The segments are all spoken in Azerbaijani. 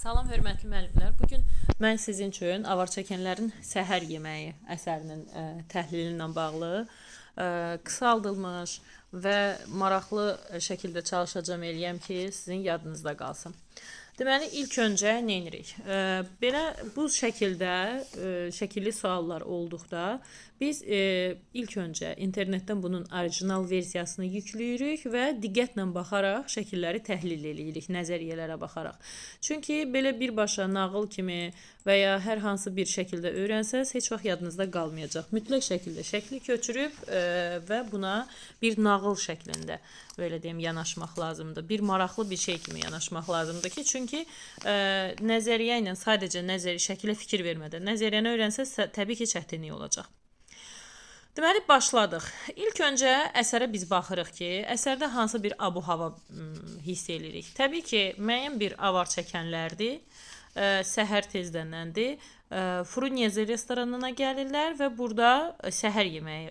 Salam hörmətli müəllimlər. Bu gün mən sizin üçün avar çəkənlərin səhər yeməyi əsərinin təhlili ilə bağlı qısaldılmış və maraqlı şəkildə çalışacağam eləyəm ki, sizin yadınızda qalsın. Deməli, ilk öncə nə edirik? Belə bu şəkildə şəkilli suallar olduqda biz ilk öncə internetdən bunun orijinal versiyasını yükləyirik və diqqətlə baxaraq şəkilləri təhlil edirik, nəzəriyyələrə baxaraq. Çünki belə birbaşa nağıl kimi və ya hər hansı bir şəkildə öyrənsəz heç vaxt yadınızda qalmayacaq. Mütləq şəkildə şəkli köçürüb və buna bir nağıl şəklində belə deyim yanaşmaq lazımdır. Bir maraqlı bir şey kimi yanaşmaq lazımdır ki, çünki nəzəriyyə ilə sadəcə şəkilə fikir vermədən nəzəriyyəni öyrənsəz təbii ki, çətinlik olacaq. Deməli, başladıq. İlk öncə əsərə biz baxırıq ki, əsərdə hansı bir abu-hava hiss edirik. Təbii ki, müəyyən bir avar çəkənlərdir, səhər tezdənəndir. Frunyezi restoranına gəlirlər və burada səhər yeməyi,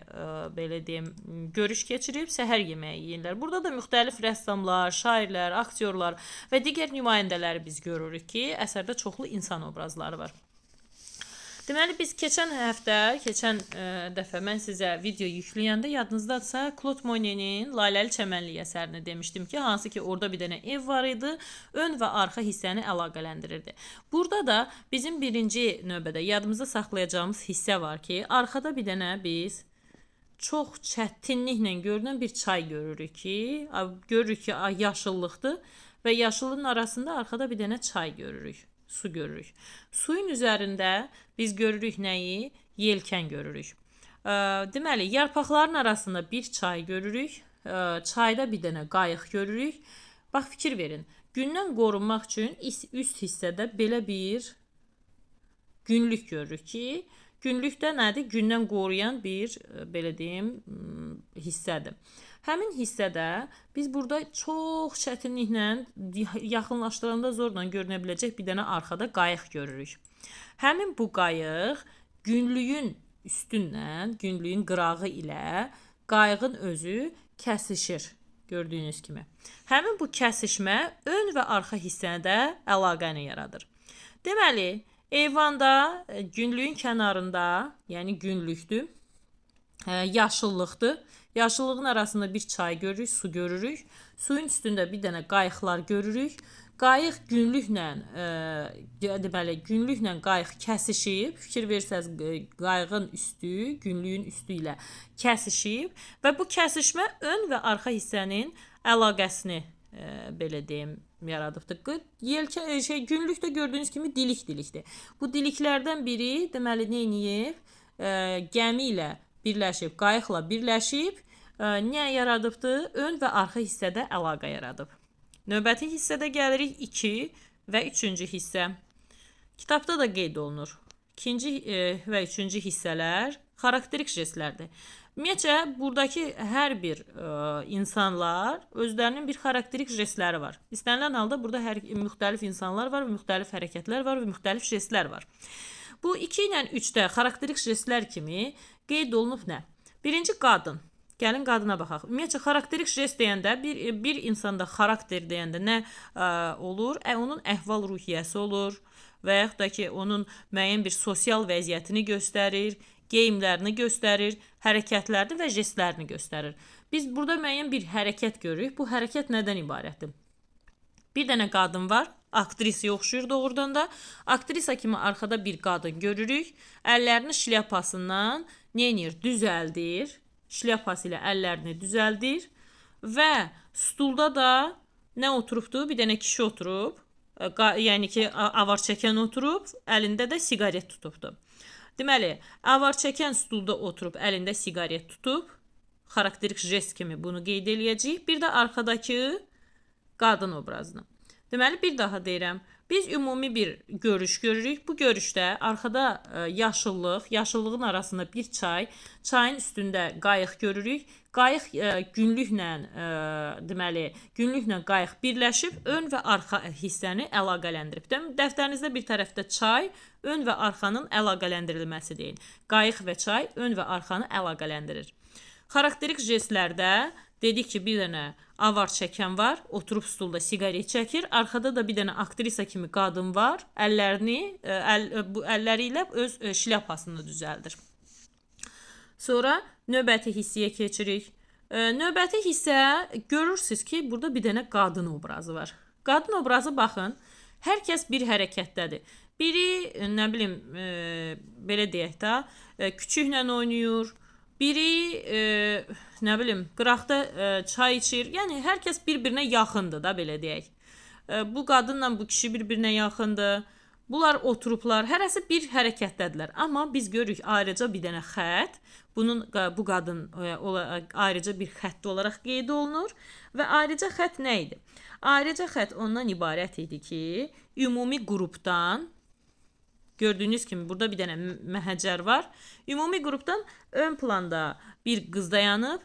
belə deyim, görüş keçirib səhər yeməyi yeyirlər. Burada da müxtəlif rəssamlar, şairlər, aktyorlar və digər nümayəndələri biz görürük ki, əsərdə çoxlu insan obrazları var. Deməli, biz keçən dəfə mən sizə video yükləyəndə yadınızdadırsa, Claude Monet'in Laləli Çəmənlik əsərini demişdim ki, hansı ki orada bir dənə ev var idi, ön və arxa hissəni əlaqələndirirdi. Burada da bizim birinci növbədə yadımızda saxlayacağımız hissə var ki, arxada bir dənə biz çox çətinliklə görünən bir çay görürük ki, yaşıllıqdır və yaşıllığın arasında arxada bir dənə çay görürük. Su görürük. Suyun üzərində biz görürük nəyi? Yelkən görürük. Deməli, yarpaqların arasında bir çay görürük. Çayda bir dənə qayıq görürük. Bax, fikir verin. Gündən qorunmaq üçün üst hissədə belə bir günlük görürük ki, günlükdə nədir? Gündən qoruyan bir, belə deyim, hissədir. Həmin hissədə biz burada çox çətinliklə, yaxınlaşdıranda zorla görünə biləcək bir dənə arxada qayıq görürük. Həmin bu qayıq günlüyün üstündən, günlüyün qırağı ilə qayığın özü kəsişir, gördüyünüz kimi. Həmin bu kəsişmə ön və arxa hissədə əlaqəni yaradır. Deməli, eyvanda, günlüyün kənarında, yəni günlükdür, yaşıllıqdır. Yaşıllığın arasında bir çay görürük, su görürük. Suyun üstündə bir dənə qayıqlar görürük. Qayıq günlüklə qayıq kəsişib, fikir versəz qayığın üstü, günlüyün üstü ilə kəsişib və bu kəsişmə ön və arxa hissənin əlaqəsini belə deyim yaradıbdır. Günlükdə gördüyünüz kimi dilikdir. Bu diliklərdən biri deməli nə edib? Gəmi ilə birləşib, qayıqla birləşib, nə yaradıbdır? Ön və arxa hissədə əlaqə yaradıb. Növbəti hissədə gəlirik 2 və 3-cü hissə. Kitabda da qeyd olunur. 2-ci və 3-cü hissələr xarakterik jestlərdir. Ümumiyyətcə, buradakı hər bir insanlar özlərinin bir xarakterik jestləri var. İstənilən halda burada müxtəlif insanlar var, müxtəlif hərəkətlər var və müxtəlif jestlər var. Bu 2 ilə 3-də xarakterik jestlər kimi qeyd olunub nə? Birinci qadın. Gəlin qadına baxaq. Ümumiyyətcə, xarakterik jest deyəndə, bir insanda xarakter deyəndə nə olur? Onun əhval-ruhiyyəsi olur və yaxud da ki, onun müəyyən bir sosial vəziyyətini göstərir, geyimlərini göstərir, hərəkətlərini və jestlərini göstərir. Biz burada müəyyən bir hərəkət görürük. Bu hərəkət nədən ibarətdir? Bir dənə qadın var, aktrisaya oxşuyur doğrudan da. Aktrisa kimi arxada bir qadın görürük. Əllərini şlyapasından düzəldir. Şlyapası ilə əllərini düzəldir və stulda da nə oturubdur? Bir dənə kişi oturub, yəni ki, avar çəkən oturub, əlində də siqaret tutubdur. Deməli, avar çəkən stulda oturub, əlində siqaret tutub, xarakterik jest kimi bunu qeyd eləyəcəyik. Bir də arxadakı qadın obrazını. Deməli, bir daha deyirəm. Biz ümumi bir görüş görürük. Bu görüşdə arxada yaşıllığın arasında bir çay, çayın üstündə qayıq görürük. Qayıq günlüklə qayıq birləşib ön və arxa hissəni əlaqələndirib. Dəftərinizdə bir tərəfdə çay, ön və arxanın əlaqələndirilməsi deyin. Qayıq və çay ön və arxanı əlaqələndirir. Xarakterik jestlərdə dedik ki, bir dənə avar çəkən var, oturub stulda siqaret çəkir. Arxada da bir dənə aktrisa kimi qadın var. Bu əlləri ilə öz şlyapasını düzəldir. Sonra növbəti hissəyə keçirik. Növbəti hissə görürsüz ki, burada bir dənə qadın obrazı var. Qadın obrazı baxın, hər kəs bir hərəkətdədir. Biri, nə bilim, belə deyək də, küçüklə oynayır. Biri, nə bilim, qıraqda çay içir. Yəni, hər kəs bir-birinə yaxındır da, belə deyək. Bu qadınla bu kişi bir-birinə yaxındır. Bunlar oturublar, hərəsi bir hərəkətdədirlər. Amma biz görürük ayrıca bir dənə xətt. Bu qadın ayrıca bir xətt olaraq qeyd olunur. Və ayrıca xətt nə idi? Ayrıca xətt ondan ibarət idi ki, ümumi qrupdan, gördüyünüz kimi burada bir dənə məhəccər var. Ümumi qrupdan ön planda bir qız dayanıb,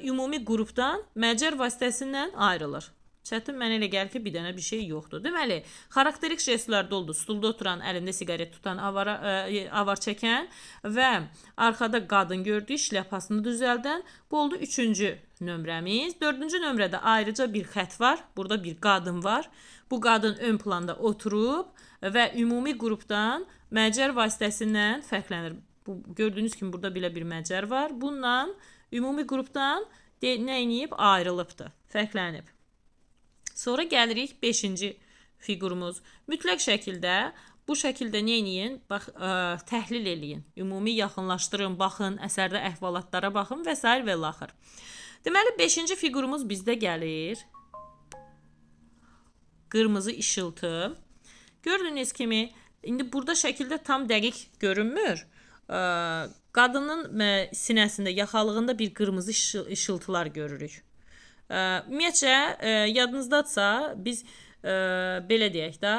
ümumi qrupdan məhəccər vasitəsindən ayrılır. Çətin mənə elə gəlir ki, bir dənə bir şey yoxdur. Deməli, xarakterik jestlərdə oldu. Stulda oturan, əlində siqaret tutan, avar çəkən və arxada qadın gördük, şlyapasını düzəldən. Bu oldu 3-cü nömrəmiz. 4-cü nömrədə ayrıca bir xətt var. Burada bir qadın var. Bu qadın ön planda oturub və ümumi qrupdan məhəccər vasitəsindən fərqlənir. Gördüyünüz kimi burada belə bir məhəccər var. Bununla ümumi qrupdan nə edib? Ayrılıbdır, fərqlənib. Sonra gəlirik 5-ci figurumuz. Mütləq şəkildə, bu şəkildə nə edin? Bax, təhlil eləyin. Ümumi yaxınlaşdırın, baxın, əsərdə əhvalatlara baxın və s. və laxır. Deməli, 5-ci figurumuz bizdə gəlir. Qırmızı işıltı. Gördüyünüz kimi, indi burada şəkildə tam dəqiq görünmür. Qadının sinəsində, yaxalığında bir qırmızı işıltılar görürük. Ümumiyyətcə, yadınızdadsa, biz belə deyək də,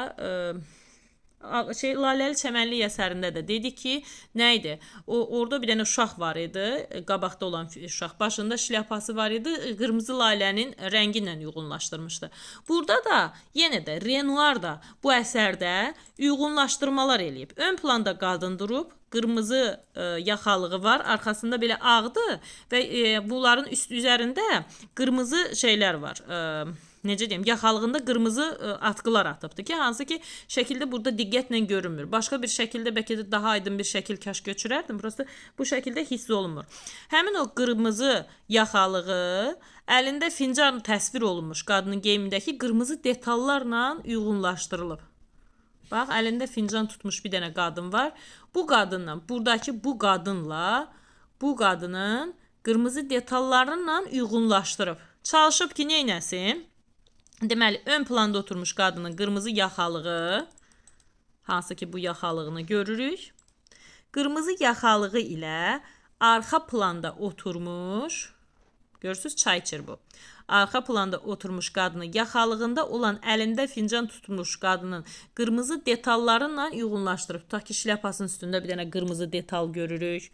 Laləli Çəmənlik əsərində də dedik ki, nə idi? Orada bir dənə uşaq var idi, qabaqda olan uşaq. Başında şlyapası var idi, qırmızı lalənin rəngi ilə uyğunlaşdırmışdı. Burada da, yenə də, Renoir da bu əsərdə uyğunlaşdırmalar eləyib. Ön planda qadın durub, qırmızı yaxalığı var, arxasında belə ağdır və bunların üzərində qırmızı şeylər var. Necə deyim, yaxalığında qırmızı atqılar atıbdır ki, hansı ki, şəkildə burada diqqətlə görünmür. Başqa bir şəkildə bəlkə də daha aydın bir şəkil kaş götürərdim. Burası bu şəkildə hiss olunmur. Həmin o qırmızı yaxalığı əlində fincan təsvir olunmuş qadının geyimindəki qırmızı detallarla uyğunlaşdırılıb. Bax, əlində fincan tutmuş bir dənə qadın var. Bu qadınla, buradakı bu qadınla bu qadının qırmızı detallarla uyğunlaşdırıb. Çalışıb ki, neynəsin? Deməli, ön planda oturmuş qadının qırmızı yaxalığı, hansı ki, bu yaxalığını görürük. Qırmızı yaxalığı ilə arxa planda oturmuş, görürsünüz, çay içir bu. Arxa planda oturmuş qadının yaxalığında olan əlində fincan tutmuş qadının qırmızı detallarla uyğunlaşdırıb. Tutaq ki, şlyapasının üstündə bir dənə qırmızı detal görürük.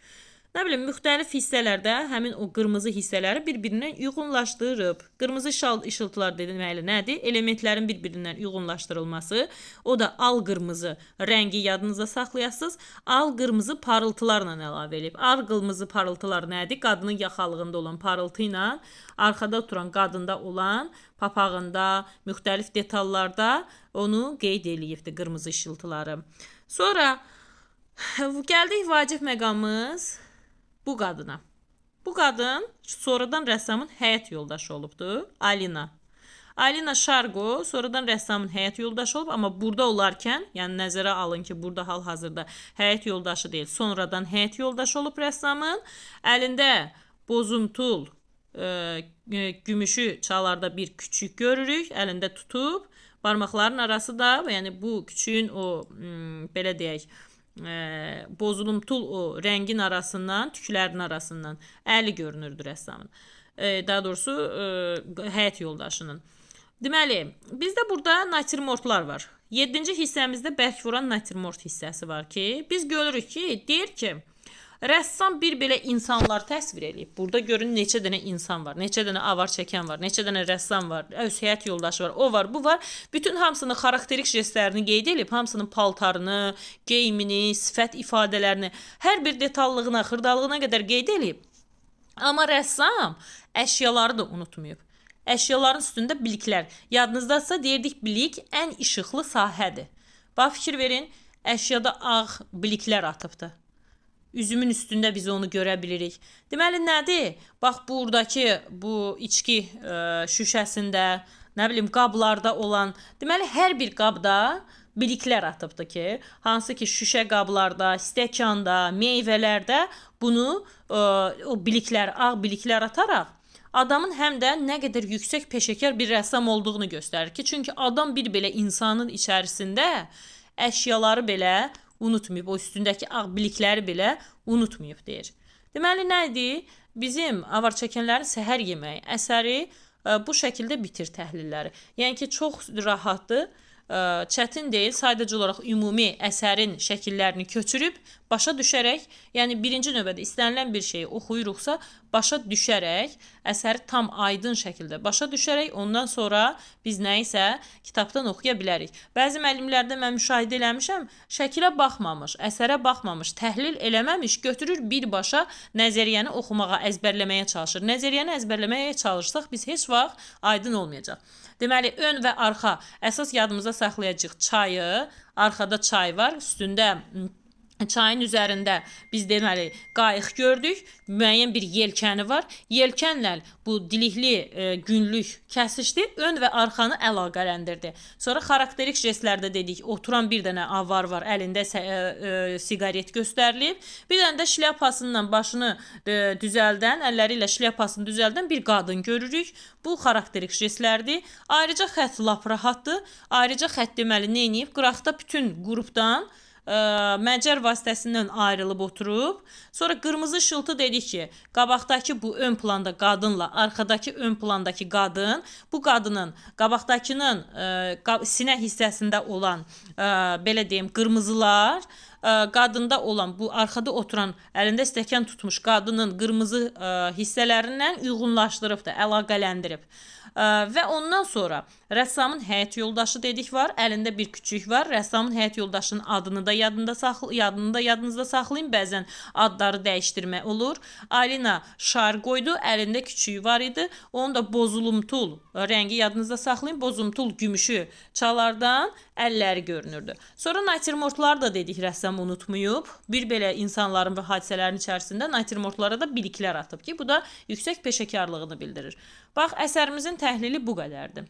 Nə bilim, müxtəlif hissələrdə həmin o qırmızı hissələri bir-birindən uyğunlaşdırıb. Qırmızı işıltılar deməli nədir? Elementlərin bir-birindən uyğunlaşdırılması. O da al qırmızı rəngi yadınıza saxlayasınız. Al qırmızı parıltılarla əlavə edib. Al qırmızı parıltılar nədir? Qadının yaxalığında olan parıltı ilə arxada oturan qadında olan papağında, müxtəlif detallarda onu qeyd eləyibdir qırmızı işıltıları. Sonra gəldik vacib məqamımız bu qadına. Bu qadın sonradan rəssamın həyat yoldaşı olubdur. Alina. Alina Şargo sonradan rəssamın həyat yoldaşı olub, amma burada olarkən, yəni nəzərə alın ki, burada hal-hazırda həyat yoldaşı deyil, sonradan həyat yoldaşı olub rəssamın. Əlində bozumtul, gümüşü çalarda bir küçük görürük, əlində tutub. Barmaqların arası da, yəni bu küçüyün o, belə deyək, bozulumtul o rəngin arasından, tüklərin arasından əli görünürdü rəssamın. Daha doğrusu həyat yoldaşının. Deməli, bizdə burada natürmortlar var. 7-ci hissəmizdə bərk vuran natürmort hissəsi var ki, biz görürük ki, deyir ki, rəssam bir belə insanlar təsvir edib. Burada görün neçə dənə insan var, neçə dənə avar çəkən var, neçə dənə rəssam var, öz həyat yoldaşı var, o var, bu var. Bütün hamısının xarakterik jestlərini qeyd edib, hamısının paltarını, geyimini, sifət ifadələrini, hər bir detallığına, xırdalığına qədər qeyd edib. Amma rəssam əşyaları da unutmayıb. Əşyaların üstündə biliklər. Yadınızdadsa deyirdik bilik ən işıqlı sahədir. Bax fikir verin, əşyada ağ biliklər atıbdı. Üzümün üstündə biz onu görə bilirik. Deməli nədir? Bax buradakı bu içki şüşəsində, nə bilim qablarda olan, deməli hər bir qabda biliklər atıbdı ki, hansı ki şüşə qablarda, stəkanda, meyvələrdə bunu o biliklər, ağ biliklər ataraq adamın həm də nə qədər yüksək peşəkar bir rəssam olduğunu göstərir ki, çünki adam bir belə insanın içərisində əşyaları belə unutmayıb, o üstündəki ağ bilikləri belə unutmayıb deyir. Deməli nədir? Bizim avar çəkənlərin səhər yeməyi əsəri bu şəkildə bitir təhlilləri. Yəni ki, çox rahatdır, çətin deyil, sadəcə olaraq ümumi əsərin şəkillərini köçürüb başa düşərək, yəni birinci növbədə istənilən bir şeyi oxuyuruqsa, başa düşərək, əsəri tam aydın şəkildə başa düşərək, ondan sonra biz nə isə kitabdan oxuya bilərik. Bəzi müəllimlərdə mən müşahidə eləmişəm, şəkilə baxmamış, əsərə baxmamış, təhlil eləməmiş, götürür birbaşa nəzəriyyəni oxumağa, əzbərləməyə çalışır. Nəzəriyyəni əzbərləməyə çalışsaq, biz heç vaxt aydın olmayacaq. Deməli, ön və arxa əsas yadımıza saxlayacaq çayı, arxada çay var, üstündə çayın üzərində biz deməli qayıq gördük, müəyyən bir yelkəni var. Yelkənlə bu dilikli günlük kəsişdi, ön və arxanı əlaqələndirdi. Sonra xarakterik jestlərdə dedik, oturan bir dənə avar var, əlində siqaret göstərilib. Bir dənə də şlyapasından başını düzəldən, əlləri ilə şlyapasını düzəldən bir qadın görürük. Bu xarakterik jestlərdir. Ayrıca xətt lap rahatdır. Ayrıca xətt deməli nə edib? Qıraqda bütün qrupdan məcər vasitəsindən ayrılıb oturub. Sonra qırmızı şıltı dedik ki, qabaqdakı bu ön planda qadınla arxadakı ön plandakı qadın, bu qadının qabaqdakının sinə hissəsində olan belə deyim qırmızılar, qadında olan bu arxada oturan əlində stəkan tutmuş qadının qırmızı hissələrindən uyğunlaşdırıb da əlaqələndirib. Və ondan sonra rəssamın həyat yoldaşı dedik var, əlində bir küçük var. Rəssamın həyat yoldaşının adını da yadınızda saxlayın. Bəzən adları dəyişdirmə olur. Alina şar qoydu, əlində küçüyü var idi. Onun da bozulumtul rəngi yadınızda saxlayın. Bozumtul gümüşü çalardan əlləri görünürdü. Sonra natürmortları da dedik, rəssam unutmayıb. Bir belə insanların və hadisələrin içərisində natürmortlara da biliklər atıb ki, bu da yüksək peşəkarlığını bildirir. Bax, əsərimizin təhlili bu qədərdir.